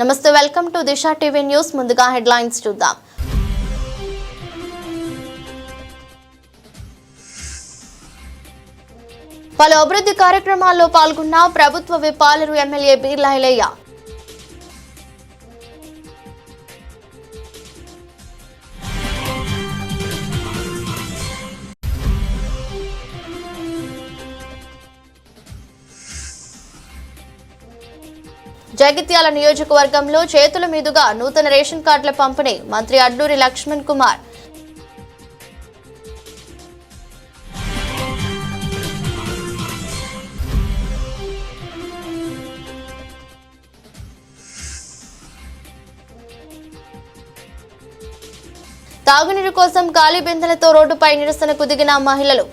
నమస్తే, welcome to Disha TV news. ముందుగా headlines చూద్దాం. పలు అభివృద్ధి కార్యక్రమాల్లో పాల్గొన్న ప్రభుత్వ విపాలరు ఎమ్మెల్యే బీర్లా ఐలయ్య. జగిత్యాల నియోజకవర్గంలో చేతుల మీదుగా నూతన రేషన్ కార్డుల పంపిణీ. మంత్రి అడ్లూరి లక్ష్మణ్ కుమార్. తాగునీరు కోసం ఖాళీ బిందెలతో రోడ్డుపై నిరసనకు దిగిన మహిళలు.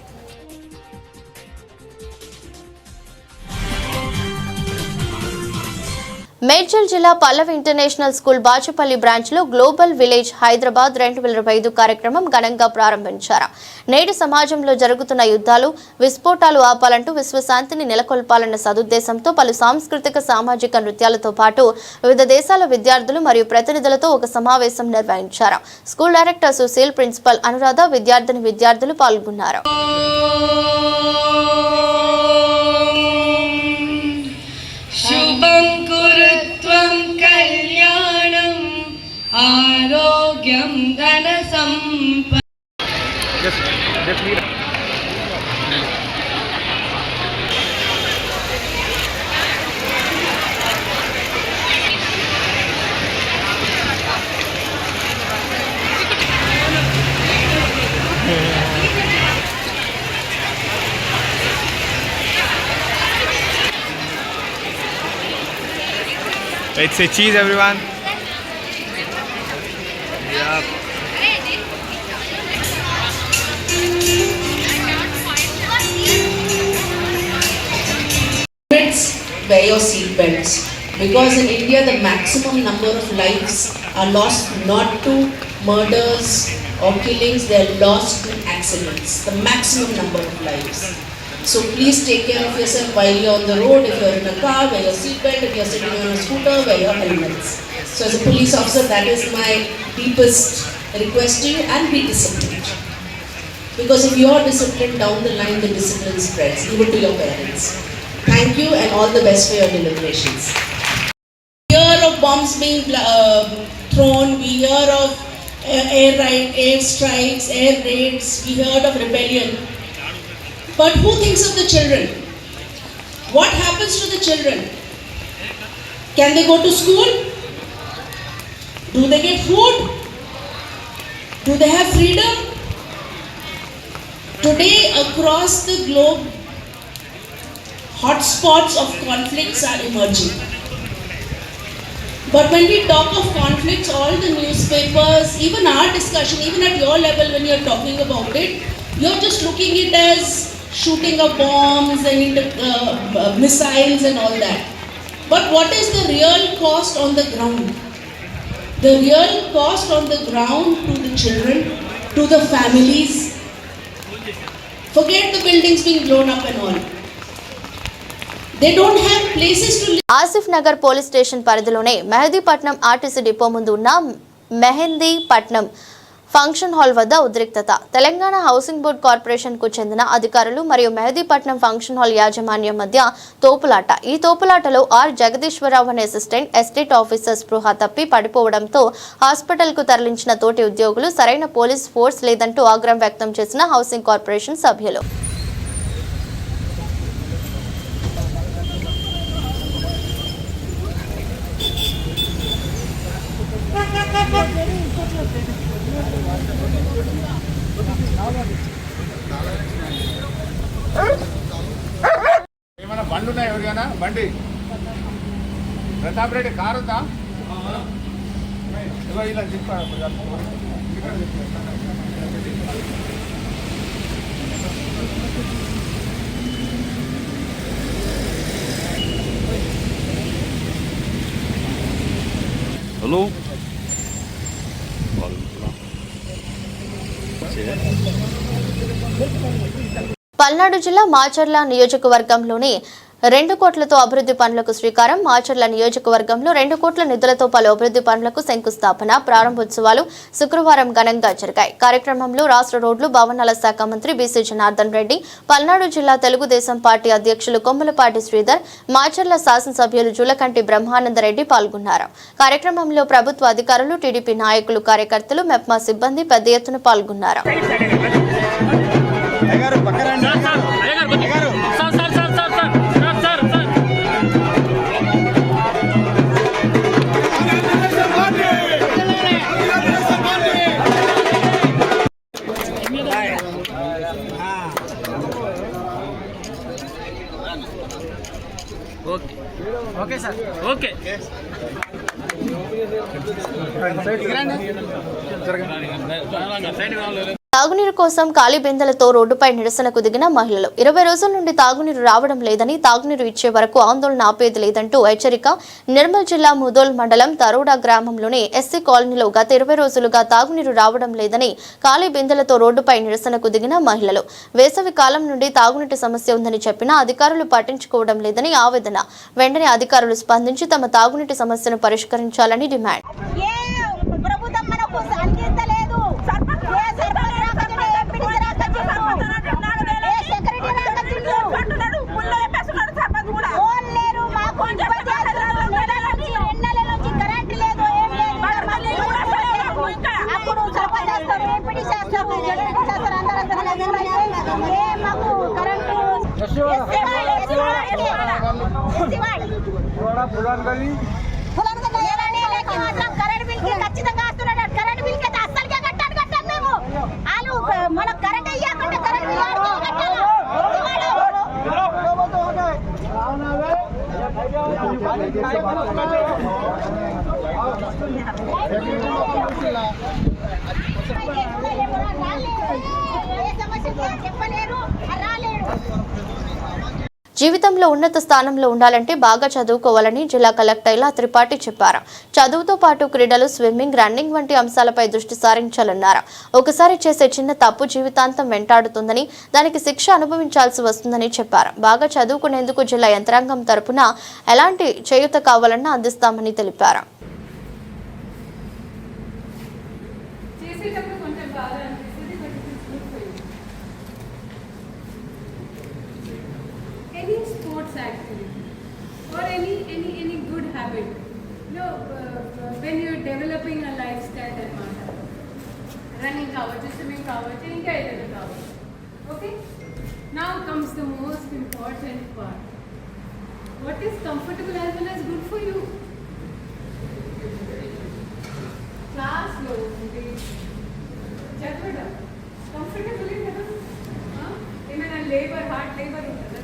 మేడ్చల్ జిల్లా పల్లవి ఇంటర్నేషనల్ స్కూల్ బాచుపల్లి బ్రాంచ్ లో గ్లోబల్ విలేజ్ హైదరాబాద్ 2025 కార్యక్రమం ఘనంగా ప్రారంభించారు. నేటి సమాజంలో జరుగుతున్న యుద్ధాలు, విస్ఫోటాలు ఆపాలంటూ విశ్వశాంతిని నెలకొల్పాలన్న సదుద్దేశంతో పలు సాంస్కృతిక సామాజిక నృత్యాలతో పాటు వివిధ దేశాల విద్యార్థులు మరియు ప్రతినిధులతో ఒక సమావేశం నిర్వహించారు. School director Sushil, principal Anuradha, విద్యార్థులు పాల్గొన్నారు. ఆరోగ్యం ధన సంపద. Let's say cheese, everyone. Yeah. Wear your seat belts, because in India the maximum number of lives are lost not to murders or killings, they are lost to accidents. The maximum number of lives. So please take care of yourself while you're on the road. If you're in a car, wear your seat belt. If you're sitting on a scooter, wear your helmets. So as a police officer, that is my deepest request to you, and be disciplined. Because if you're disciplined, down the line the discipline spreads, even to your parents. Thank you and all the best for your deliberations. We hear of bombs being thrown, we hear of air strikes, air raids, we heard of rebellion. But who thinks of the children? What happens to the children? Can they go to school? Do they get food? Do they have freedom? Today across the globe, hotspots of conflicts are emerging. But when we talk of conflicts, all the newspapers, even our discussion, even at your level when you're talking about it, you're just looking at it as shooting of bombs and missiles and all that. But what is the real cost on the ground? The real cost on the ground to the children, to the families. Forget the buildings being blown up and all. They don't have places to live. Asif Nagar police station పరిధిలోనే Mehdipatnam RTC depot ముందు ఉన్న Mehdipatnam function hall వద్ద ఉద్రిక్తత. Telangana housing board corporation కు చెందిన అధికారులు మరియు Mehdipatnam function hall యాజమాన్యం మధ్య తోపులాట. ఈ తోపులాటలో ఆర్ జగదీశ్వరరావు అనే అసిస్టెంట్ ఎస్టేట్ ఆఫీసర్ స్పృహ తప్పి పడిపోవడంతో హాస్పిటల్ కు తరలించిన తోటి ఉద్యోగులు సరైన పోలీస్ ఫోర్స్ లేదంటూ ఆగ్రహం వ్యక్తం చేసిన హౌసింగ్ కార్పొరేషన్ సభ్యులు. ఏమైనా బండి ఉన్నాయి? ఎవరికైనా బండి? ప్రతాప్ రెడ్డి కారు ఉందా? ఇలా హలో, పల్నాడు జిల్లా మాచర్ల నియోజకవర్గంలోని 2 కోట్లతో అభివృద్ధి పనులకు శ్రీకారం. మాచర్ల నియోజకవర్గంలో 2 కోట్ల నిధులతో పలు అభివృద్ధి పనులకు శంకుస్థాపన, ప్రారంభోత్సవాలు శుక్రవారం ఘనంగా జరిగాయి. కార్యక్రమంలో రాష్ట్ర రోడ్లు, భవనాల శాఖ మంత్రి బీసీ జనార్దన్ రెడ్డి, పల్నాడు జిల్లా తెలుగుదేశం పార్టీ అధ్యక్షులు కొమ్మలపాటి శ్రీధర్, మాచర్ల శాసనసభ్యులు జులకంటి బ్రహ్మానందరెడ్డి పాల్గొన్నారు. కార్యక్రమంలో ప్రభుత్వ అధికారులు, టీడీపీ నాయకులు, కార్యకర్తలు, మెప్మా సిబ్బంది పెద్ద ఎత్తున పాల్గొన్నారు. ఓకే సార్ ఓకే తాగునీరు కోసం ఖాళీ బిందెలతో రోడ్డుపై నిరసనకు దిగిన మహిళలు. 20 రోజుల నుండి తాగునీరు రావడం లేదని, తాగునీరు ఇచ్చే వరకు ఆందోళన ఆపేది లేదంటూ హెచ్చరిక. నిర్మల్ జిల్లా ముదోల్ మండలం తరోడా గ్రామంలోని ఎస్సీ కాలనీలో గత 20 రోజులుగా తాగునీరు రావడం లేదని ఖాళీ బిందెలతో రోడ్డుపై నిరసనకు దిగిన మహిళలు. వేసవి కాలం నుండి తాగునీటి సమస్య ఉందని చెప్పినా అధికారులు పట్టించుకోవడం లేదని ఆవేదన. వెంటనే అధికారులు స్పందించి తమ తాగునీటి సమస్యను పరిష్కరించాలని డిమాండ్. జీవితంలో ఉన్నత స్థానంలో ఉండాలంటే బాగా చదువుకోవాలని జిల్లా కలెక్టర్ ఇలా త్రిపాఠి చెప్పారు. చదువుతో పాటు క్రీడలు, స్విమ్మింగ్, రన్నింగ్ వంటి అంశాలపై దృష్టి సారించాలన్నారు. ఒకసారి చేసే చిన్న తప్పు జీవితాంతం వెంటాడుతుందని, దానికి శిక్ష అనుభవించాల్సి వస్తుందని చెప్పారు. బాగా చదువుకునేందుకు జిల్లా యంత్రాంగం తరపున ఎలాంటి చేయూత కావాలన్నా అందిస్తామని తెలిపారు. Any sports activity or any good habit, when you're developing a lifestyle and running kavachu, swimming kavachu, inka edana kavachu. Okay, now comes the most important part. What is comfortable as well as good for you? Class lo undi chadvada comfortable kada emana labor, hard labor untada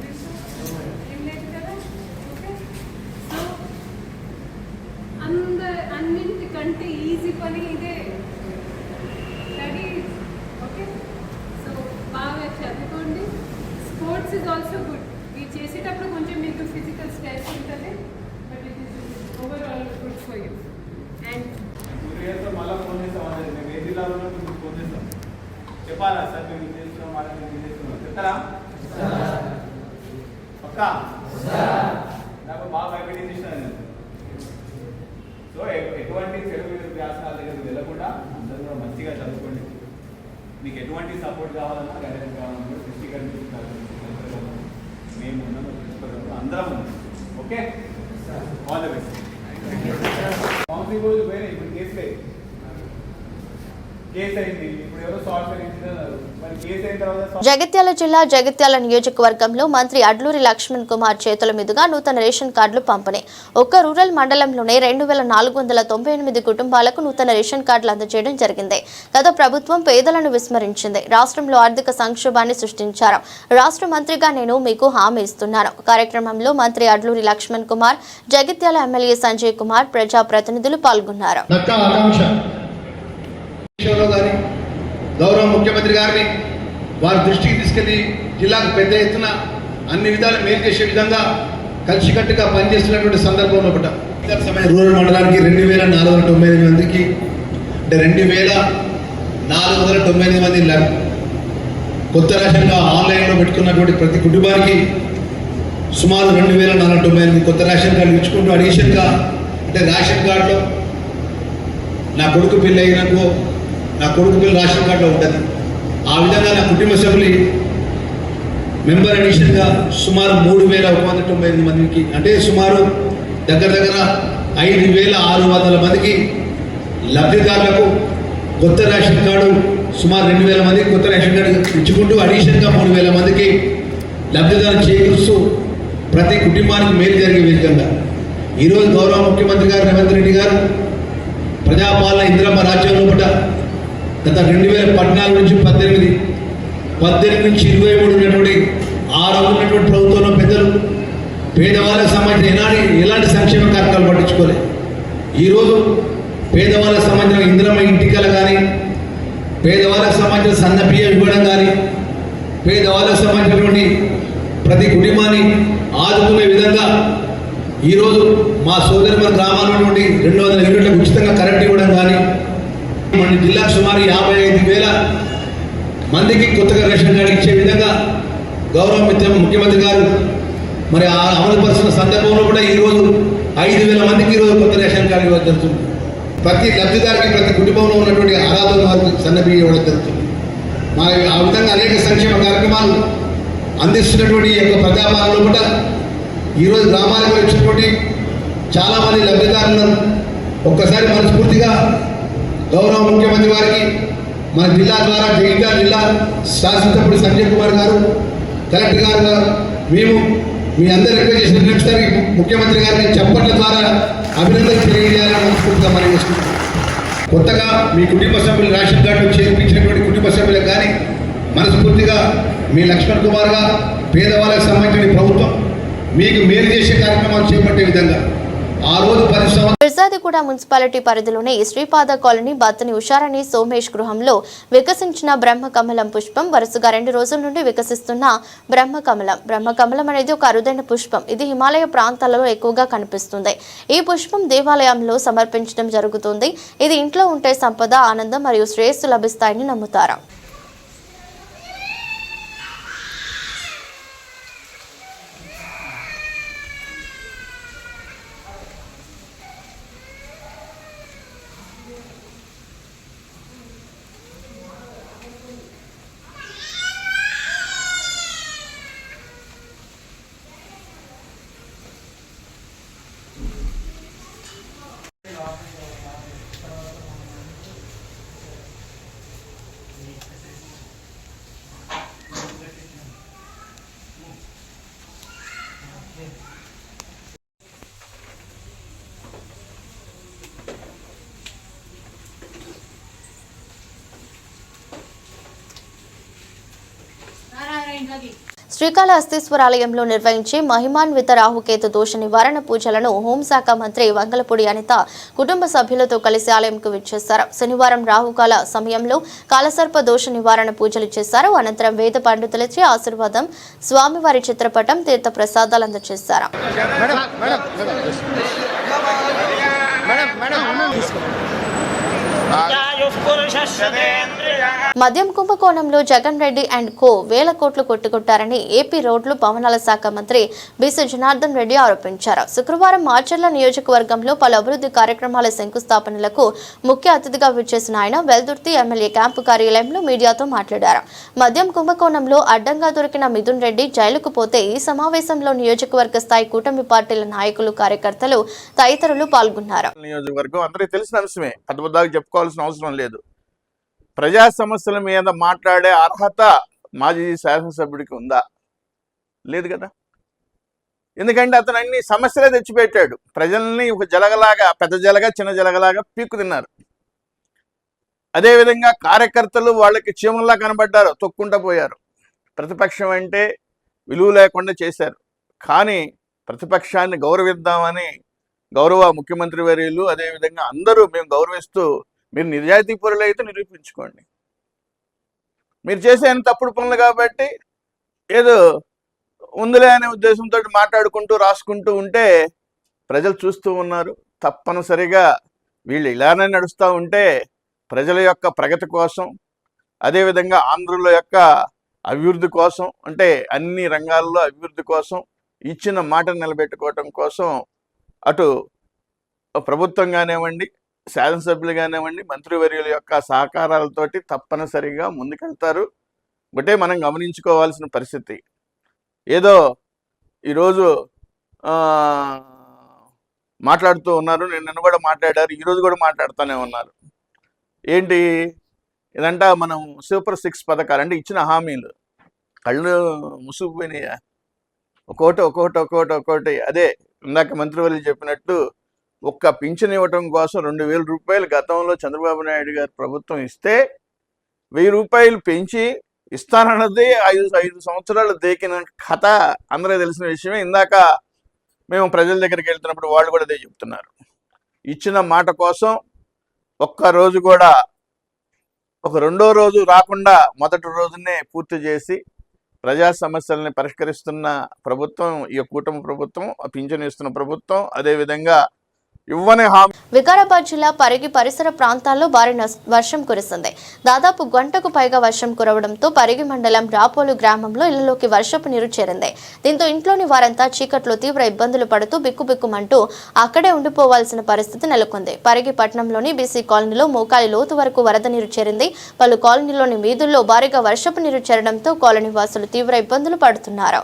అన్నింటికంటే easy పని ఇదే, studies. Okay, so బాగా చదువుకోండి. Sports is also good. ఇది చేసేటప్పుడు కొంచెం మీకు physical stress ఉంటుంది, but it is overall good for you. And మళ్ళీ ఫోన్ చేస్తాం, మేము ఏ జిల్లాలో మీకు ఫోన్ చేస్తాం, చెప్పాలా సార్ మేము చేస్తున్నాం, వాళ్ళని చేస్తున్నాం చెప్తారా పక్కా? నాకు బాగా భయపెట్టించాను. సో ఎటువంటి చెడు వ్యాసాల దగ్గర వెళ్ళకుండా అందరూ కూడా మంచిగా చదువుకోండి. మీకు ఎటువంటి సపోర్ట్ కావాలన్నా, గైడెన్స్ కావాలన్నా దృష్టి కనిపిస్తున్నారు, మేము ఉన్నాము, ప్రిన్సిపల్ అందరం ఉన్నాం. Okay, all the best. Counselling రోజు వేరే, ఇప్పుడు కేసు అయింది, ఇప్పుడు ఎవరో సాఫ్ట్వేర్ ఇంజనీర్ మరి కేసు అయిన తర్వాత. జగిత్యాల జిల్లా జగిత్యాల నియోజకవర్గంలో మంత్రి అడ్లూరి లక్ష్మణ్ కుమార్ చేతుల మీదుగా నూతన రేషన్ కార్డులు పంపిణీ. ఒక్క రూరల్ మండలంలోనే 2498 కుటుంబాలకు నూతన రేషన్ కార్డులు అందజేయడం జరిగింది. గత ప్రభుత్వం పేదలను విస్మరించింది, రాష్ట్రంలో ఆర్థిక సంక్షోభాన్ని సృష్టించారు. రాష్ట్ర మంత్రిగా నేను మీకు హామీ ఇస్తున్నాను. కార్యక్రమంలో మంత్రి అడ్లూరి లక్ష్మణ్ కుమార్, జగిత్యాల ఎమ్మెల్యే సంజయ్ కుమార్, ప్రజాప్రతినిధులు పాల్గొన్నారు. గౌరవ ముఖ్యమంత్రి గారిని వారి దృష్టికి తీసుకెళ్లి జిల్లాకు పెద్ద ఎత్తున అన్ని విధాలు మేలు చేసే విధంగా కలిసికట్టుగా పనిచేస్తున్నటువంటి సందర్భంలో ఒకట రూరల్ మండలానికి 2498 మందికి, అంటే 2498 మంది కొత్త రేషన్గా ఆన్లైన్లో పెట్టుకున్నటువంటి ప్రతి కుటుంబానికి సుమారు 2,498 కొత్త రేషన్ కార్డులు ఇచ్చుకుంటూ అడిషన్గా అంటే రేషన్ కార్డులో నా కొడుకు పిల్ల అయినకు నా కొడుకు పిల్ల రేషన్ కార్డులో ఉంటుంది. ఆ విధంగా నా కుటుంబ సభ్యులు మెంబర్ అడిషన్గా సుమారు 3,198 మందికి అంటే సుమారు దగ్గర 5,600 మందికి లబ్ధిదారులకు కొత్త రేషన్ కార్డు సుమారు 2,000 మందికి కొత్త రేషన్ కార్డు ఇచ్చుకుంటూ అడిషన్గా 3,000 మందికి లబ్ధిదారులు చేకూరుస్తూ ప్రతి కుటుంబానికి మేలు జరిగే విధంగా ఈరోజు గౌరవ ముఖ్యమంత్రి గారు రేవంత్ రెడ్డి గారు ప్రజాపాలన ఇందిరమ్మ రాజ్యం లోపల గత 2014 నుంచి 18 నుంచి 23 ఉన్నటువంటి 6 ఉన్నటువంటి ప్రభుత్వంలో పెద్దలు పేదవాళ్ళకు సంబంధించిన ఎలాంటి సంక్షేమ కార్యక్రమాలు పట్టించుకోలేదు. ఈరోజు పేదవాళ్ళకు సంబంధించిన ఇందిరమ్మ ఇంటికలు కానీ, పేదవాళ్ళకు సంబంధించిన సన్న బియ్యం ఇవ్వడం కానీ, పేదవాళ్ళకు సంబంధించినటువంటి ప్రతి కుటుంబాన్ని ఆదుకునే విధంగా ఈరోజు మా సోదరి మన గ్రామాల్లో నుండి 200 యూనిట్లకు ఉచితంగా కరెంట్ ఇవ్వడం కానీ, మన జిల్లాకు సుమారు 55,000 మందికి కొత్తగా రేషన్ కార్డు ఇచ్చే విధంగా గౌరవ ముఖ్యమంత్రి గారు మరి అమలుపరుస్తున్న సందర్భంలో కూడా ఈరోజు 5,000 మందికి ఈరోజు కొత్త రేషన్ కార్డు ఇవ్వడం జరుగుతుంది. ప్రతి లబ్ధిదారికి ప్రతి కుటుంబంలో ఉన్నటువంటి ఆరాధన వారికి సన్నబియ్యం ఇవ్వడం జరుగుతుంది. మరి ఆ విధంగా అనేక సంక్షేమ కార్యక్రమాలు అందిస్తున్నటువంటి ఈ యొక్క ప్రజాపాలనలో కూడా ఈరోజు గ్రామాలకు వచ్చినటువంటి చాలామంది లబ్ధిదారులను ఒక్కసారి మనస్ఫూర్తిగా గౌరవ ముఖ్యమంత్రి వారికి మన జిల్లా ద్వారా జగిత్యాల జిల్లా శాసనసభ్యుడు సంజయ్ కుమార్ గారు, కలెక్టర్ గారు మేము మీ అందరూ రిక్వెస్ట్ చేసిన నెక్స్ట్సారి ముఖ్యమంత్రి గారిని చప్పట్ల ద్వారా అభినందన తెలియజేయాలని మనస్ఫూర్తిగా మనం చేసుకుంటాం. కొత్తగా మీ కుటుంబ సభ్యులు రేషన్ కార్డు చేర్పించినటువంటి కుటుంబ సభ్యులకు కానీ మనస్ఫూర్తిగా మీ లక్ష్మణ్ కుమార్గా పేదవాళ్ళకు సంబంధించిన ప్రభుత్వం మీకు మేలు చేసే కార్యక్రమాలు చేపట్టే విధంగా ఆ రోజు 10 సంవత్సరాలు మిర్జాదిగూడ మున్సిపాలిటీ పరిధిలోని శ్రీపాద కాలనీ బత్తని ఉషారాణి సోమేష్ గృహంలో వికసించిన బ్రహ్మకమలం పుష్పం వరుసగా 2 రోజుల నుండి వికసిస్తున్న బ్రహ్మకమలం అనేది ఒక అరుదైన పుష్పం. ఇది హిమాలయ ప్రాంతాలలో ఎక్కువగా కనిపిస్తుంది. ఈ పుష్పం దేవాలయంలో సమర్పించడం జరుగుతుంది. ఇది ఇంట్లో ఉంటే సంపద, ఆనందం మరియు శ్రేయస్సు లభిస్తాయని నమ్ముతారు. శ్రీకాళహస్తీశ్వరాలయంలో నిర్వహించే మహిమాన్విత రాహుకేతు దోష నివారణ పూజలను హోంశాఖ మంత్రి వంగలపూడి అనిత కుటుంబ సభ్యులతో కలిసి ఆలయంకు విచ్చేశారు. శనివారం రాహుకాల సమయంలో కాలసర్ప దోష నివారణ పూజలు చేశారు. అనంతరం వేద పండితులచే ఆశీర్వాదం, స్వామివారి చిత్రపటం, తీర్థ ప్రసాదాలు అందజేశారు. మద్యం కుంభకోణంలో జగన్ రెడ్డి అండ్ కో వేల కోట్లు కొట్టుకొట్టారని ఏపీ రోడ్లు భవనాల శాఖ మంత్రి బీసీ జనార్దన్ రెడ్డి ఆరోపించారు. శుక్రవారం మార్చర్ల నియోజకవర్గంలో పలు అభివృద్ధి కార్యక్రమాల శంకుస్థాపనలకు ముఖ్య అతిథిగా విచ్చేసిన ఆయన వెల్దుర్తి ఎమ్మెల్యే క్యాంపు కార్యాలయంలో మీడియాతో మాట్లాడారు. మద్యం కుంభకోణంలో అడ్డంగా దొరికిన మిథున్ రెడ్డి జైలుకు పోతే ఈ సమావేశంలో నియోజకవర్గ స్థాయి కూటమి పార్టీల నాయకులు, కార్యకర్తలు తదితరులు పాల్గొన్నారు. నియోజకవర్గం అందరికీ తెలిసిన అంశమే, పెద్దదాకా చెప్పుకోవాల్సిన అవసరం లేదు. ప్రజా సమస్యల మీద మాట్లాడే అర్హత మాజీ శాసనసభ్యుడికి ఉందా? లేదు కదా. ఎందుకంటే అతను అన్ని సమస్యలే తెచ్చిపెట్టాడు. ప్రజల్ని ఒక జలగలాగా, పెద్ద జలగా చిన్న జలగలాగా పీక్కు తిన్నారు. అదేవిధంగా కార్యకర్తలు వాళ్ళకి చీమల్లా కనబడ్డారు, తొక్కుంటూ పోయారు. ప్రతిపక్షం అంటే విలువ లేకుండా చేశారు. కానీ ప్రతిపక్షాన్ని గౌరవిద్దామని గౌరవ ముఖ్యమంత్రి వర్యులు, అదేవిధంగా అందరూ మేము గౌరవిస్తూ, మీరు నిజాయితీ పరులు అయితే నిరూపించుకోండి. మీరు చేసే తప్పుడు పనులు కాబట్టి ఏదో ఉందిలే అనే ఉద్దేశంతో మాట్లాడుకుంటూ రాసుకుంటూ ఉంటే ప్రజలు చూస్తూ ఉన్నారు. తప్పనిసరిగా వీళ్ళు ఇలానే నడుస్తూ ఉంటే ప్రజల యొక్క ప్రగతి కోసం, అదేవిధంగా ఆంధ్రుల యొక్క అభివృద్ధి కోసం, అంటే అన్ని రంగాల్లో అభివృద్ధి కోసం ఇచ్చిన మాట నిలబెట్టుకోవటం కోసం అటు ప్రభుత్వం కానివ్వండి, శాసనసభ్యులు కానివ్వండి, మంత్రివర్యుల యొక్క సహకారాలతోటి తప్పనిసరిగా ముందుకెళ్తారు. ఒకటే మనం గమనించుకోవాల్సిన పరిస్థితి, ఏదో ఈరోజు మాట్లాడుతూ ఉన్నారు, నిన్న కూడా మాట్లాడారు, ఈరోజు కూడా మాట్లాడుతూనే ఉన్నారు. ఏంటి ఇదంతా మనం సూపర్ 6 పథకాలు అంటే ఇచ్చిన హామీలు కళ్ళు ముసుగుపోయినాయా? ఒక్కోటి అదే ఇందాక మంత్రివర్యులు చెప్పినట్టు ఒక్క పింఛన్ ఇవ్వటం కోసం 2,000 రూపాయలు గతంలో చంద్రబాబు నాయుడు గారి ప్రభుత్వం ఇస్తే 1,000 రూపాయలు పెంచి ఇస్తానన్నది 5 సంవత్సరాలు దేకిన కథ అందరూ తెలిసిన విషయమే. ఇందాక మేము ప్రజల దగ్గరికి వెళ్తున్నప్పుడు వాళ్ళు కూడా అదే చెప్తున్నారు. ఇచ్చిన మాట కోసం ఒక్కరోజు కూడా, ఒక రెండో రోజు రాకుండా మొదటి రోజునే పూర్తి చేసి ప్రజా సమస్యల్ని పరిష్కరిస్తున్న ప్రభుత్వం ఈ కూటమి ప్రభుత్వం, పింఛను ఇస్తున్న ప్రభుత్వం. అదేవిధంగా ఇవ్వని హామీ. వికారాబాద్ జిల్లా పరిగి పరిసర ప్రాంతాల్లో భారీ వర్షం కురిసింది. దాదాపు గంటకు పైగా వర్షం కురవడంతో పరిగి మండలం రాపోలు గ్రామంలో ఇళ్లలోకి వర్షపు నీరు చేరింది. దీంతో ఇంట్లోని వారంతా చీకట్లో తీవ్ర ఇబ్బందులు పడుతూ బిక్కుబిక్కుమంటూ అక్కడే ఉండిపోవాల్సిన పరిస్థితి నెలకొంది. పరిగి పట్టణంలోని బీసీ కాలనీలో మోకాలి లోతు వరకు వరద నీరు చేరింది. పలు కాలనీలోని వీధుల్లో భారీగా వర్షపు నీరు చేరడంతో కాలనీ వాసులు తీవ్ర ఇబ్బందులు పడుతున్నారు.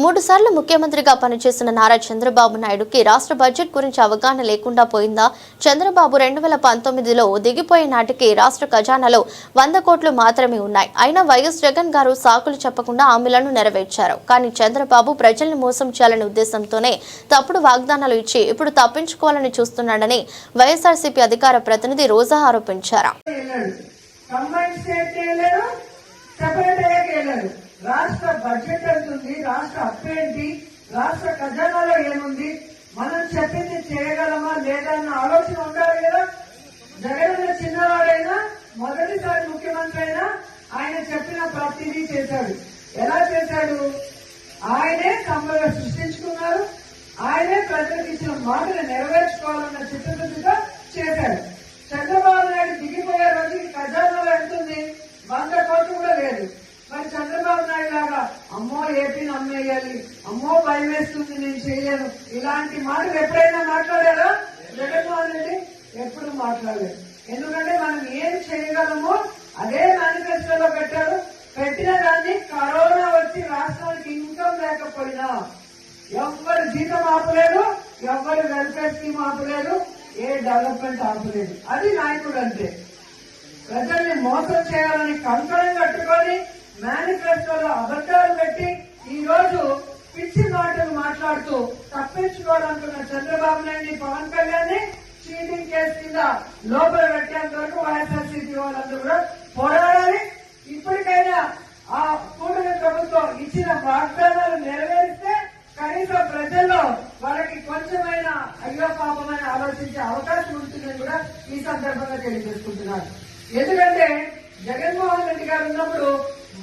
మూడు సార్లు ముఖ్యమంత్రిగా పనిచేసిన నారా చంద్రబాబు నాయుడుకి రాష్ట్ర బడ్జెట్ గురించి అవగాహన లేకుండా పోయిందా? చంద్రబాబు 2019లో దిగిపోయే నాటికి రాష్ట్ర ఖజానాలో 100 కోట్లు మాత్రమే ఉన్నాయి. అయినా వైఎస్ జగన్ గారు సాకులు చెప్పకుండా హామీలను నెరవేర్చారు. కానీ చంద్రబాబు ప్రజల్ని మోసం చేయాలనే ఉద్దేశంతోనే తప్పుడు వాగ్దానాలు ఇచ్చి ఇప్పుడు తప్పించుకోవాలని చూస్తున్నాడని వైఎస్ఆర్సీపీ అధికార ప్రతినిధి రోజా ఆరోపించారు. రాష్ట్ర బడ్జెట్ ఎంతుంది, రాష్ట్ర అప్పు ఏంటి, రాష్ట్ర ఖజానాలో ఏముంది, మనం చెప్పింది చేయగలమా లేదా అన్న ఆలోచన ఉండాలి కదా. జగన్ చిన్నవాడైనా మొదటిసారి ముఖ్యమంత్రి అయినా ఆయన చెప్పిన ప్రతిదీ చేశాడు. ఎలా చేశాడు? ఆయనే సంపద సృష్టించుకున్నారు, ఆయనే ప్రజలకు ఇచ్చిన మాటలు నెరవేర్చుకోవాలన్న చిత్తశుద్ధిగా చేశాడు. చంద్రబాబు నాయుడు దిగిపోయే రోజుకి ఖజానాలో ఎంతుంది? 100 కోట్లు కూడా లేదు. మరి చంద్రబాబు నాయుడు లాగా అమ్మో ఏపీని అమ్మేయాలి, అమ్మో భయం వేస్తుంది, నేను చేయలేను, ఇలాంటి మాటలు ఎప్పుడైనా మాట్లాడారా? జగన్మోహన్ రెడ్డి ఎప్పుడు మాట్లాడలేదు. ఎందుకంటే మనం ఏం చేయగలమో అదే మేనిఫెస్టోలో పెట్టారు. పెట్టిన దాన్ని కరోనా వచ్చి రాష్ట్రానికి ఇన్కమ్ లేకపోయినా ఎవ్వరు జీతం ఆపలేదు, ఎవ్వరు వెల్ఫేర్ స్కీమ్ ఆపలేదు, ఏ డెవలప్మెంట్ ఆపలేదు. అది నాయకుడు అంటే. ప్రజల్ని మోసం చేయాలని కంకణం కట్టుకొని మేనిఫెస్టోలో అబద్దాలు పెట్టి ఈ రోజు పిచ్చి మాటలు మాట్లాడుతూ తప్పించుకోవాలనుకున్న చంద్రబాబు నాయుడు, పవన్ కళ్యాణ్ ని చీటింగ్ కేసు కింద లోపల పెట్టేంత వరకు వైఎస్ఆర్సీపీ వాళ్ళందరూ కూడా పోరాడాలి. ఇప్పటికైనా ఆ కూటమి ప్రభుత్వం ఇచ్చిన వాగ్దానాలు నెరవేరిస్తే కనీసం ప్రజల్లో వాళ్ళకి కొంచెమైనా అయ్యో పాపమైన ఆలోచించే అవకాశం ఉంటుందని కూడా ఈ సందర్భంగా తెలియజేసుకుంటున్నారు. ఎందుకంటే జగన్మోహన్ రెడ్డి గారు ఉన్నప్పుడు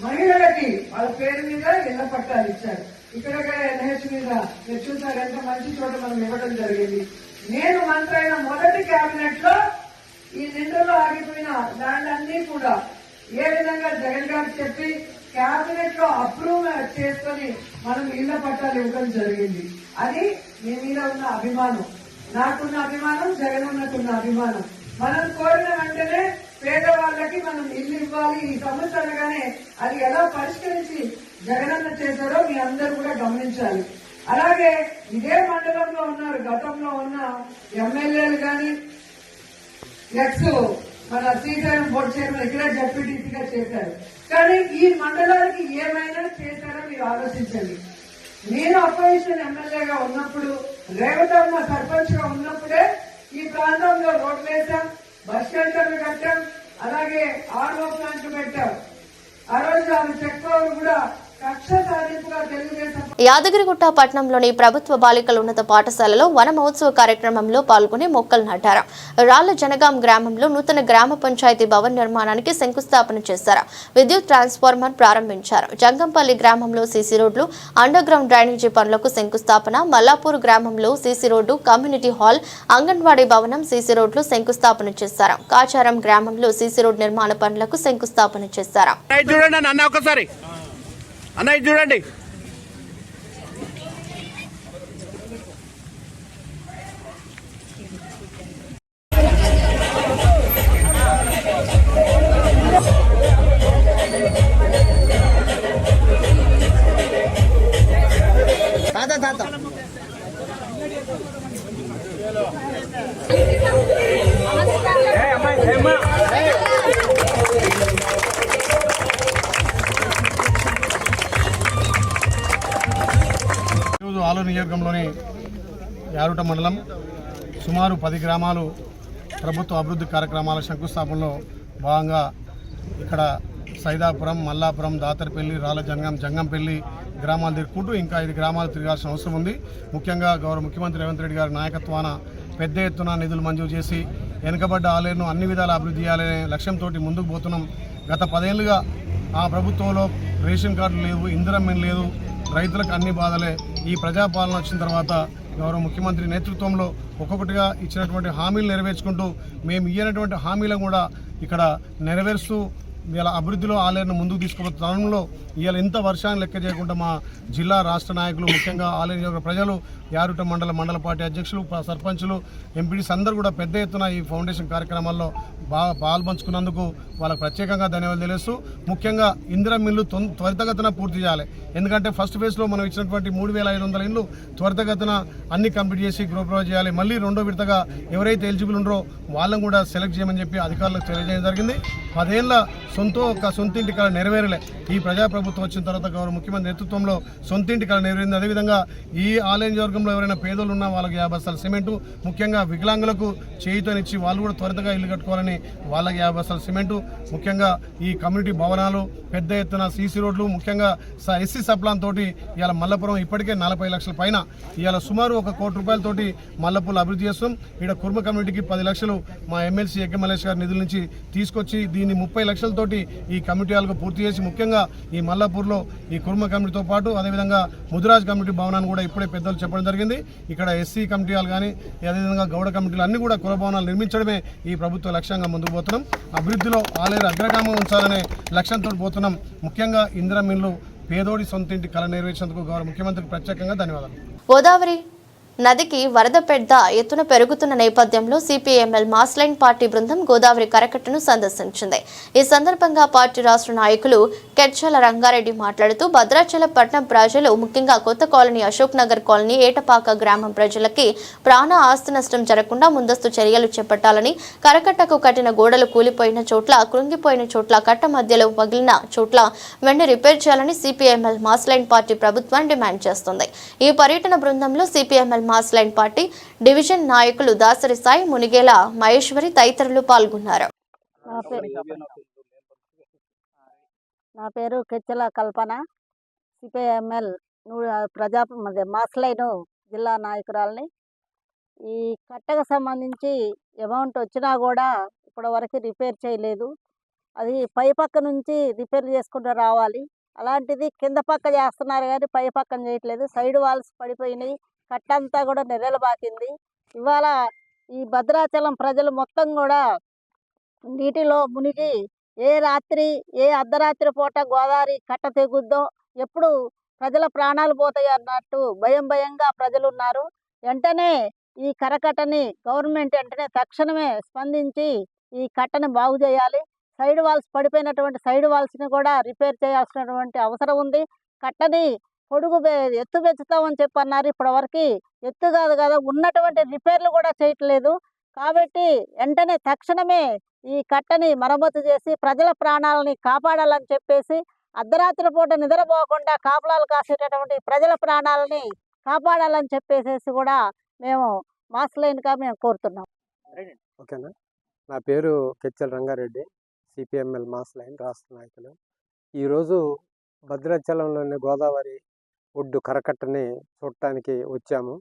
మహిళలకి వాళ్ళ పేరు మీద ఇళ్ల పట్టాలు ఇచ్చారు. ఇక్కడ ఎన్హెచ్ మీద మీరు చూసారు, ఎంత మంచి చోట మనం ఇవ్వడం జరిగింది. నేను మంత్రి అయిన మొదటి కేబినెట్ లో ఈ నిండులో ఆగిపోయిన ల్యాండ్ అన్ని కూడా ఏ విధంగా జగన్ గారు చెప్పి కేబినెట్ లో అప్రూవ్ చేసుకుని మనం ఇళ్ల పట్టాలు ఇవ్వడం జరిగింది. అది మీ మీద ఉన్న అభిమానం, నాకున్న అభిమానం, జగన్ ఉన్నకున్న అభిమానం. మనం కోరిన వెంటనే పేదవాళ్ళకి మనం ఇల్లు ఇవ్వాలి. ఈ సమస్య అనగానే అది ఎలా పరిష్కరించి జగనన్న చేశారో మీ అందరూ కూడా గమనించాలి. అలాగే ఇదే మండలంలో ఉన్నారు గతంలో ఉన్న ఎమ్మెల్యేలు కానీ, ఎక్స్ మన శ్రీశైలం బోర్డు చైర్మన్ ఇక్కడ జడ్పీటీసీగా చేశారు. కానీ ఈ మండలానికి ఏమైనా చేశారో మీరు ఆలోచించండి. నేను అపోజిషన్ ఎమ్మెల్యేగా ఉన్నప్పుడు, రేవతమ్మ సర్పంచ్ గా ఉన్నప్పుడే ఈ ప్రాంతంలో రోడ్లు వేశాం, బస్ షెల్టర్లు కట్టాం, అలాగే ఆర్ఓ ప్లాంట్ పెట్టాం. ఆ రోజు ఆమె చెక్కోలు కూడా కక్ష సాధింపుగా తెలుగుదేశం యాదగిరిగుట్ట పట్టణంలోని ప్రభుత్వ బాలికల ఉన్నత పాఠశాలలో వన మహోత్సవ కార్యక్రమంలో పాల్గొని మొక్కలు నాటారు. రాళ్ల జనగాం గ్రామంలో నూతన గ్రామ పంచాయతీ భవన్ నిర్మాణానికి శంకుస్థాపన చేశారు. విద్యుత్ ట్రాన్స్ఫార్మర్ ప్రారంభించారు. జంగంపల్లి గ్రామంలో సీసీ రోడ్లు, అండర్ గ్రౌండ్ డ్రైనేజీ పనులకు శంకుస్థాపన. మల్లాపూర్ గ్రామంలో CC road, community hall, anganwadi భవనం, సీసీ రోడ్లు శంకుస్థాపన చేశారు. కాచారం గ్రామంలో సీసీ రోడ్ నిర్మాణ పనులకు శంకుస్థాపన చేశారు. చూడండి ఆలూరు నియోజకవర్గంలోని యారుట మండలం సుమారు 10 గ్రామాలు ప్రభుత్వ అభివృద్ధి కార్యక్రమాల శంకుస్థాపనలో భాగంగా ఇక్కడ సైదాపురం, మల్లాపురం, దాతరపల్లి, రాళ్ళ జంగంపల్లి గ్రామాలు తిరుగుకుంటూ ఇంకా 5 గ్రామాలు తిరగాల్సిన అవసరం ఉంది. ముఖ్యంగా గౌరవ ముఖ్యమంత్రి రేవంత్ రెడ్డి గారి నాయకత్వాన పెద్ద ఎత్తున నిధులు మంజూరు చేసి వెనుకబడ్డ ఆలయను అన్ని విధాలా అభివృద్ధి చేయాలనే లక్ష్యంతో ముందుకు పోతున్నాం. గత 10 ఏళ్లుగా ఆ ప్రభుత్వంలో రేషన్ కార్డులు లేవు, ఇందిరమ్మ లేదు, రైతులకు అన్ని బాధలే. ఈ ప్రజాపాలన వచ్చిన తర్వాత గౌరవ ముఖ్యమంత్రి నేతృత్వంలో ఒక్కొక్కటిగా ఇచ్చినటువంటి హామీలు నెరవేర్చుకుంటూ మేము ఇయ్యనటువంటి హామీలను కూడా ఇక్కడ నెరవేరుస్తూ ఇలా అభివృద్ధిలో ఆలయాన్ని ముందుకు తీసుకున్న తరుణంలో ఇవాళ ఇంత వర్షాన్ని లెక్క చేయకుండా మా జిల్లా రాష్ట్ర నాయకులు, ముఖ్యంగా ఆలయ ప్రజలు, యారుట మండల పార్టీ అధ్యక్షులు, సర్పంచులు, ఎంపీడీస్ అందరూ కూడా పెద్ద ఎత్తున ఈ ఫౌండేషన్ కార్యక్రమాల్లో పాల్పంచుకున్నందుకు వాళ్ళకు ప్రత్యేకంగా ధన్యవాదాలు తెలుస్తూ, ముఖ్యంగా ఇందిరా మిల్లు త్వరితగతిన పూర్తి చేయాలి. ఎందుకంటే ఫస్ట్ ఫేజ్లో మనం ఇచ్చినటువంటి 3,500 ఇళ్ళు త్వరితగతిన అన్ని కంప్లీట్ చేసి గృహప్రవేశం చేయాలి. మళ్ళీ రెండో విడతగా ఎవరైతే ఎలిజిబుల్ ఉన్నారో వాళ్ళని కూడా సెలెక్ట్ చేయమని చెప్పి అధికారులకు తెలియజేయడం జరిగింది. 10 ఏళ్ల సొంతింటి కళ నెరవేరలే. ఈ ప్రజాప్రభుత్వం వచ్చిన తర్వాత గౌరవ ముఖ్యమంత్రి నేతృత్వంలో సొంతింటి కళ నెరవేరింది. అదేవిధంగా ఈ ఆలయ నియోజకవర్గంలో ఎవరైనా పేదోళ్ళు ఉన్నా వాళ్ళకి 50 బస్తాల సిమెంటు, ముఖ్యంగా వికలాంగులకు చేయుతనిచ్చి వాళ్ళు కూడా త్వరితగా ఇల్లు కట్టుకోవాలని వాళ్ళకి 50 బస్తాల సిమెంటు, ముఖ్యంగా ఈ కమ్యూనిటీ భవనాలు, పెద్ద ఎత్తున సీసీ రోడ్లు, ముఖ్యంగా ఎస్సీ సప్లాన్ తోటి ఇవాళ మల్లపురం ఇప్పటికే 40 లక్షల పైన ఇవాళ సుమారు 1 కోటి రూపాయలతోటి మల్లపూర్లు అభివృద్ధి చేస్తాం. ఇక్కడ కుర్మ కమ్యూనిటీకి 10 లక్షలు మా ఎమ్మెల్సీ యజ్ఞ మల్లేష్ గారి నిధుల నుంచి తీసుకొచ్చి దీన్ని 30 లక్షలతోటి ఈ కమ్యూనిటీ హాల్కు పూర్తి చేసి, ముఖ్యంగా ఈ మల్లాపూర్లో ఈ కుర్మ కమిటీతో పాటు అదేవిధంగా ముదిరాజ్ కమిటీ భవనాన్ని కూడా ఇప్పుడే పెద్దలు చెప్పడం జరిగింది. ఇక్కడ ఎస్సీ కమిటీ హాల్ కానీ అదేవిధంగా గౌడ కమిటీలు అన్ని కూడా కుల భవనాలు నిర్మించడమే ఈ ప్రభుత్వ లక్ష్యంగా ముందుకు పోతున్నాం. అభివృద్ధిలో ఆలయ అగ్రగామం ఉంచాలనే లక్ష్యంతో పోతున్నాం. ముఖ్యంగా ఇందిరా మిల్లు పేదోడి సొంతింటి కళ నెరవేర్చేందుకు గౌరవ ముఖ్యమంత్రికి ప్రత్యేకంగా ధన్యవాదాలు. గోదావరి నదికి వరద పెద్ద ఎత్తున పెరుగుతున్న నేపథ్యంలో సిపిఎంఎల్ మాస్ లైన్ పార్టీ బృందం గోదావరి కరకట్టను సందర్శించింది. ఈ సందర్భంగా పార్టీ రాష్ట్ర నాయకులు కెర్చల రంగారెడ్డి మాట్లాడుతూ భద్రాచలం పట్టణం ప్రజలు, ముఖ్యంగా కొత్త కాలనీ, అశోక్ నగర్ కాలనీ, ఏటపాక గ్రామం ప్రజలకి ప్రాణ ఆస్తి నష్టం జరగకుండా ముందస్తు చర్యలు చేపట్టాలని, కరకట్టకు కట్టిన గోడలు కూలిపోయిన చోట్ల, కృంగిపోయిన చోట్ల, కట్ట మధ్యలో పగిలిన చోట్ల వెంటనే రిపేర్ చేయాలని సిపిఎంఎల్ మాస్ లైన్ పార్టీ ప్రభుత్వాన్ని డిమాండ్ చేస్తుంది. ఈ పర్యటన బృందంలో CPML mass line party division నాయకులు దాసరి సాయి, మునిగేల మహేశ్వరి తదితరులు పాల్గొన్నారు. నా పేరు కెచ్చల కల్పన, సిపిఎంఎల్ మాస్ లైన్ జిల్లా నాయకురాలని. ఈ కట్టకు సంబంధించి అమౌంట్ వచ్చినా కూడా ఇప్పటివరకు రిపేర్ చేయలేదు. అది పై పక్క నుంచి రిపేర్ చేసుకుంటూ రావాలి. అలాంటిది కింద పక్క చేస్తున్నారు కానీ పై పక్కన చేయట్లేదు. సైడ్ వాల్స్ పడిపోయినాయి, కట్టంతా కూడా నెర్రెలబాకింది. ఇవాళ ఈ భద్రాచలం ప్రజలు మొత్తం కూడా నీటిలో మునిగి ఏ అర్ధరాత్రి పూట గోదావరి కట్ట తెగుద్దో, ఎప్పుడు ప్రజల ప్రాణాలు పోతాయి అన్నట్టు భయంగా ప్రజలు ఉన్నారు. వెంటనే ఈ కరకట్టని గవర్నమెంట్ వెంటనే తక్షణమే స్పందించి ఈ కట్టని బాగు చేయాలి. సైడ్ వాల్స్ పడిపోయినటువంటి సైడ్ వాల్స్ని కూడా రిపేర్ చేయాల్సినటువంటి అవసరం ఉంది. కట్టని ఎత్తు పెంచుతామని చెప్పి అన్నారు. ఇప్పటివరకు ఎత్తు కాదు కదా, ఉన్నటువంటి రిపేర్లు కూడా చేయట్లేదు. కాబట్టి వెంటనే తక్షణమే ఈ కట్టని మరమ్మతు చేసి ప్రజల ప్రాణాలని కాపాడాలని చెప్పేసి అర్ధరాత్రి పూట నిద్రపోకుండా కాపలాలు కాసేటటువంటి ప్రజల ప్రాణాలని కాపాడాలని చెప్పేసి కూడా మేము మాస్లైన్గా మేము కోరుతున్నాం. ఓకేనా. నా పేరు కెచ్చల రంగారెడ్డి, సిపిఎంఎల్ మాస్ లైన్ రాష్ట్ర నాయకులు. ఈరోజు భద్రాచలంలోని గోదావరి ఒడ్డు కరకట్టని చూడటానికి వచ్చాము.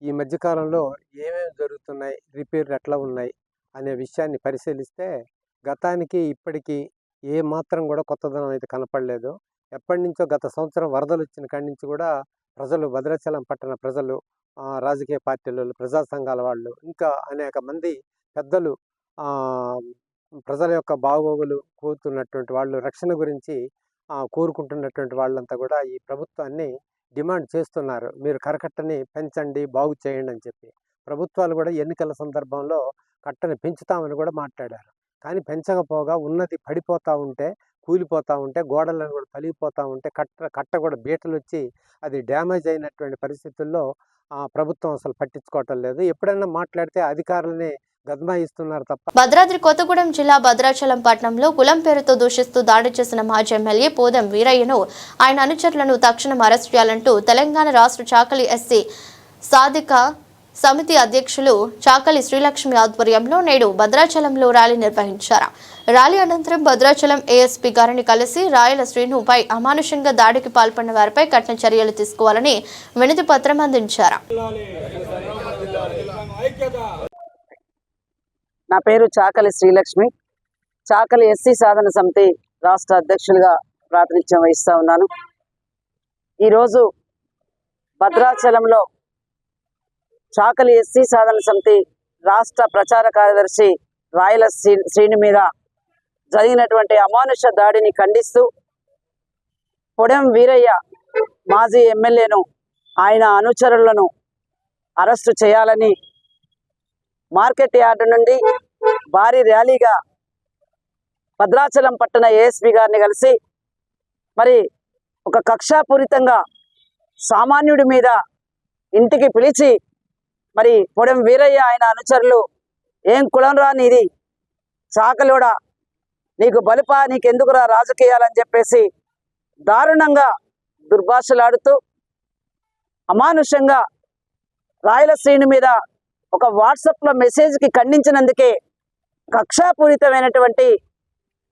ఈ మధ్యకాలంలో ఏమేమి జరుగుతున్నాయి, రిపేర్లు ఎట్లా ఉన్నాయి అనే విషయాన్ని పరిశీలిస్తే గతానికి ఇప్పటికీ ఏ మాత్రం కూడా కొత్తదనం అయితే కనపడలేదు. ఎప్పటి నుంచో గత సంవత్సరం వరదలు వచ్చిన కాడి నుంచి కూడా ప్రజలు, భద్రాచలం పట్టణ ప్రజలు, రాజకీయ పార్టీలు, ప్రజా సంఘాల వాళ్ళు, ఇంకా అనేక మంది పెద్దలు ప్రజల యొక్క బాగోగులు కోరుతున్నటువంటి వాళ్ళు, రక్షణ గురించి కోరుకుంటున్నటువంటి వాళ్ళంతా కూడా ఈ ప్రభుత్వాన్ని డిమాండ్ చేస్తున్నారు. మీరు కరకట్టని పెంచండి, బాగు చేయండి అని చెప్పి. ప్రభుత్వాలు కూడా ఎన్నికల సందర్భంలో కట్టని పెంచుతామని కూడా మాట్లాడారు. కానీ పెంచకపోగా ఉన్నది పడిపోతూ ఉంటే, కూలిపోతూ ఉంటే, గోడలను కూడా పలిగిపోతూ ఉంటే, కట్ట కూడా బీటలు వచ్చి అది డ్యామేజ్ అయినటువంటి పరిస్థితుల్లో ప్రభుత్వం అసలు పట్టించుకోవటం లేదు. ఎప్పుడైనా మాట్లాడితే అధికారులని గద్మాయిస్తున్నారు తప్ప. భద్రాద్రి కొత్తగూడెం జిల్లా భద్రాచలం పట్టణంలో కులం పేరుతో దూషిస్తూ దాడి చేసిన మాజీ ఎమ్మెల్యే పోదెం వీరయ్యను, ఆయన అనుచరులను తక్షణం అరెస్ట్ చేయాలంటూ తెలంగాణ రాష్ట్ర చాకలి ఎస్సీ సాధిక సమితి అధ్యక్షులు చాకలి శ్రీలక్ష్మి ఆధ్వర్యంలో నేడు భద్రాచలంలో ర్యాలీ నిర్వహించారు. ర్యాలీ అనంతరం భద్రాచలం ఏఎస్పీ గారిని కలిసి రాయల శ్రీనుపై అమానుషంగా దాడికి పాల్పడిన వారిపై కఠిన చర్యలు తీసుకోవాలని వినతి పత్రం అందించారు. నా పేరు చాకలి శ్రీలక్ష్మి, చాకలి ఎస్సీ సాధన సమితి రాష్ట్ర అధ్యక్షులుగా ప్రాతినిధ్యం వహిస్తూ ఉన్నాను. ఈరోజు భద్రాచలంలో చాకలి ఎస్సీ సాధన సమితి రాష్ట్ర ప్రచార కార్యదర్శి రాయల శ్రీని మీద జరిగినటువంటి అమానుష దాడిని ఖండిస్తూ పొడెం వీరయ్య మాజీ ఎమ్మెల్యేను, ఆయన అనుచరులను అరెస్టు చేయాలని మార్కెట్ యార్డు నుండి భారీ ర్యాలీగా భద్రాచలం పట్టణ ఏఎస్పీ గారిని కలిసి మరి ఒక కక్షాపూరితంగా సామాన్యుడి మీద ఇంటికి పిలిచి మరి పొడెం వీరయ్య ఆయన అనుచరులు, ఏం కులం రా నీది, చాకలోడా, నీకు బలుపా, నీకెందుకురా రాజకీయాలని చెప్పేసి దారుణంగా దుర్భాషలాడుతూ అమానుషంగా రాయలశ్రీని మీద ఒక వాట్సాప్లో మెసేజ్కి ఖండించినందుకే కక్షాపూరితమైనటువంటి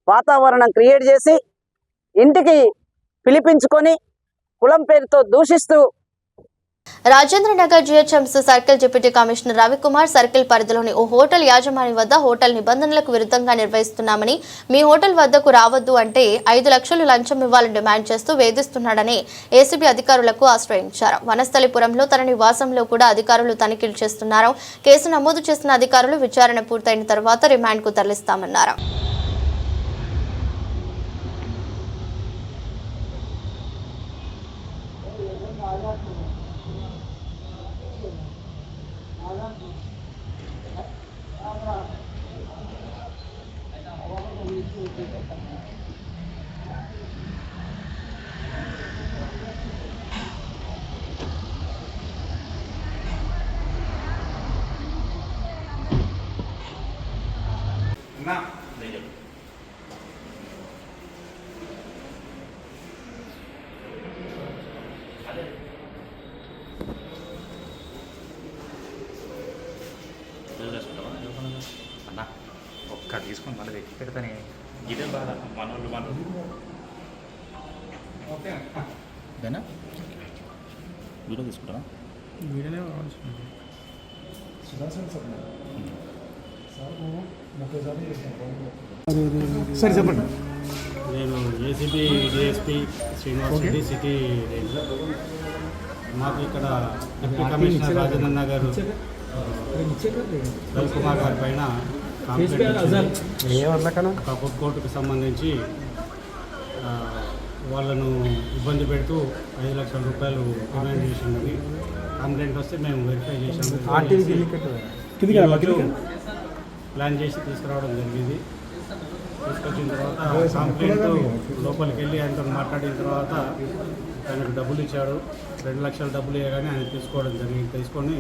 వాతావరణం క్రియేట్ చేసి ఇంటికి పిలిపించుకొని కులం పేరుతో దూషిస్తూ Rajendranagar GHMC circle deputy commissioner Ravikumar circle పరిధిలోని ఓ హోటల్ యాజమాని వద్ద హోటల్ నిబంధనలకు విరుద్ధంగా నిర్వహిస్తున్నామని, మీ హోటల్ వద్దకు రావద్దు అంటే 5 లక్షలు లంచం ఇవ్వాలని డిమాండ్ చేస్తూ వేధిస్తున్నాడని ఏసీబీ అధికారులకు ఆశ్రయించారు. వనస్థలిపురంలో తన నివాసంలో కూడా అధికారులు తనిఖీలు చేస్తున్నారు. కేసు నమోదు చేసిన అధికారులు విచారణ పూర్తయిన తర్వాత రిమాండ్కు తరలిస్తామన్నారు. అన్నా ఒక్క తీసుకొని మళ్ళీ వెక్కి పెడతానే, ఇదే బాధ మనోళ్ళు ఓకేనా. వీడియో తీసుకుంటారా? వీడియోనే సరే చెప్పండి. నేను ACB DSP Srinivas Reddy, city range. మాకు ఇక్కడ డిప్యూటీ కమిషనర్ రాజేంద్ర గారు రవికుమార్ గారి పైన ఒక ఫుడ్ కోర్టుకు సంబంధించి వాళ్ళను ఇబ్బంది పెడుతూ 5 లక్షల రూపాయలు డిమాండ్ చేసినది. కంప్లైంట్ వస్తే మేము వెరిఫై చేసాము. ప్లాన్ చేసి తీసుకురావడం జరిగింది. తీసుకొచ్చిన తర్వాత కంప్లైంట్ లోపలికి వెళ్ళి ఆయనతో మాట్లాడిన తర్వాత ఆయనకు డబ్బులు ఇచ్చాడు. 2 లక్షల డబ్బులు ఇవ్వగానే ఆయన తీసుకోవడం జరిగింది. తీసుకొని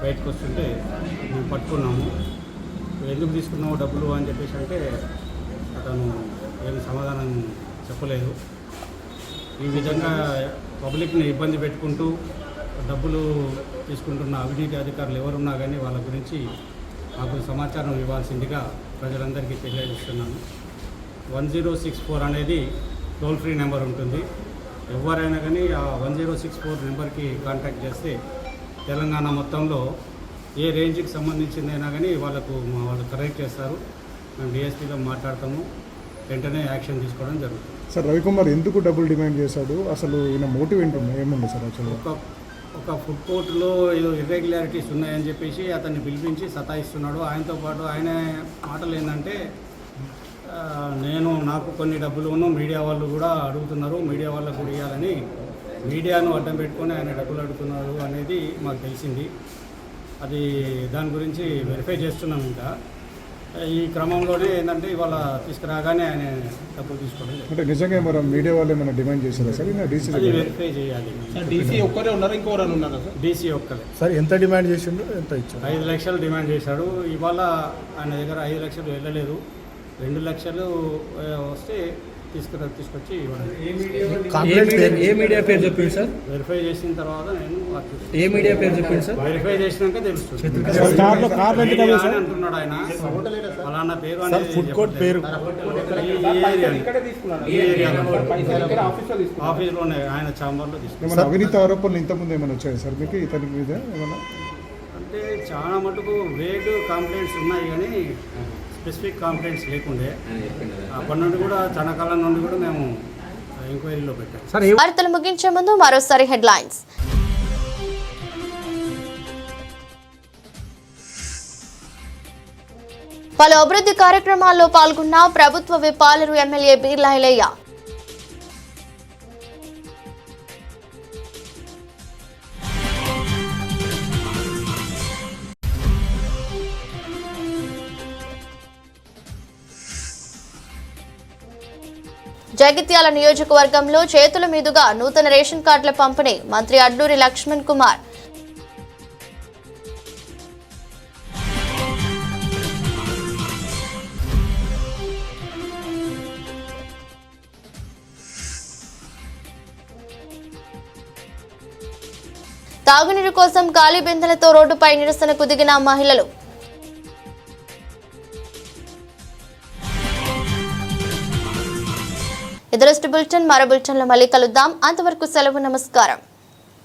బయటకు వస్తుంటే మేము పట్టుకున్నాము. ఎందుకు తీసుకున్నావు డబ్బులు అని చెప్పేసి అంటే అతను ఏమి సమాధానం చెప్పలేదు. ఈ విధంగా పబ్లిక్ని ఇబ్బంది పెట్టుకుంటూ డబ్బులు తీసుకుంటున్న అవినీతి అధికారులు ఎవరున్నా కానీ వాళ్ళ గురించి మాకు సమాచారం ఇవ్వాల్సిందిగా ప్రజలందరికీ తెలియజేస్తున్నాను. 1064 అనేది టోల్ ఫ్రీ నెంబర్ ఉంటుంది. ఎవరైనా కానీ ఆ 1064 నెంబర్కి కాంటాక్ట్ చేస్తే తెలంగాణ మొత్తంలో ఏ రేంజ్కి సంబంధించిందైనా కానీ వాళ్ళు కరెక్ట్ చేస్తారు. మేము డిఎస్పీతో మాట్లాడతాము, వెంటనే యాక్షన్ తీసుకోవడం జరుగుతుంది. సార్ రవికుమార్ ఎందుకు డబ్బులు డిమాండ్ చేశాడు? అసలు ఈయన మోటివ్ ఏముంది సార్? యాక్చువల్గా ఒక ఫుడ్ కోర్టులో ఏదో ఇర్రెగ్యులారిటీస్ ఉన్నాయని చెప్పేసి అతన్ని పిలిపించి సతాయిస్తున్నాడు. ఆయనతో పాటు ఆయన మాటలు ఏంటంటే నాకు కొన్ని డబ్బులు మీడియా వాళ్ళు కూడా అడుగుతున్నారు, మీడియా వాళ్ళకు కూడా ఇవ్వాలని మీడియాను అడ్డం పెట్టుకొని ఆయన డబ్బులు అడుగుతున్నారు అనేది మాకు తెలిసింది. అది దాని గురించి వెరిఫై చేస్తున్నాం. ఇంకా ఈ క్రమంలోనే ఏంటంటే ఇవాళ తీసుకురాగానే ఆయన డబ్బులు తీసుకోవడం. అంటే నిజంగా మరి మీడియా వాళ్ళు ఏమైనా డిమాండ్ చేశారా సార్? అది వెరిఫై చేయాలి. డీసీ ఒక్కరే ఉన్నారు, ఇంకోరు ఉన్నారు సార్? డీసీ ఒక్కరే. సార్ ఎంత డిమాండ్ చేసిండు, ఎంత ఇచ్చారు? 5 లక్షలు డిమాండ్ చేశాడు. ఇవాళ ఆయన దగ్గర 5 లక్షలు వెళ్ళలేదు. 2 లక్షలు వస్తే తీసుకొచ్చి ఇవ్వడం. ఏ మీడియా పేరు చెప్పింది సార్? వెరిఫై చేసిన తర్వాత నేను ఏ మీడియా పేరు చెప్పింది సార్? వెరిఫై చేసినాక తెలుస్తుంది అంటున్నాడు ఆయన. అలాన్న పేరు ఫుడ్ కోర్ట్ పేరు ఆఫీస్లోనే ఆయన ఛాంబర్లో తీసుకున్నాను. అవినీతి ఆరోపణలు ఇంతకుముందు ఏమైనా వచ్చాయి సార్ మీకు ఇతని మీద ఏమన్నా? అంటే చాలా మటుకు వేగ్ కంప్లైంట్స్ ఉన్నాయి కానీ స్పెసిఫిక్ కంప్లైంట్స్ లేకుండే. అప్పటి నుండి కూడా చాలా కాలం నుండి కూడా మేము ఎంక్వైరీలో పెట్టాం. వార్తలు ముగించే ముందు మరోసారి హెడ్లైన్స్. పలు అభివృద్ధి కార్యక్రమాల్లో పాల్గొన్న ప్రభుత్వ విపాలరు ఎమ్మెల్యే బీర్లా ఐలయ్య. జగిత్యాల నియోజకవర్గంలో చేతుల మీదుగా నూతన రేషన్ కార్డుల పంపిణీ. మంత్రి అడ్లూరి లక్ష్మణ్ కుమార్. తాగునీరు కోసం ఖాళీ బిందెలతో రోడ్డుపై నిరసనకు దిగిన మహిళలు. ఇదరస్ట్ బులెటిన్. మరో బులెటిన్లో మళ్ళీ కలుద్దాం. అంతవరకు సెలవు. నమస్కారం.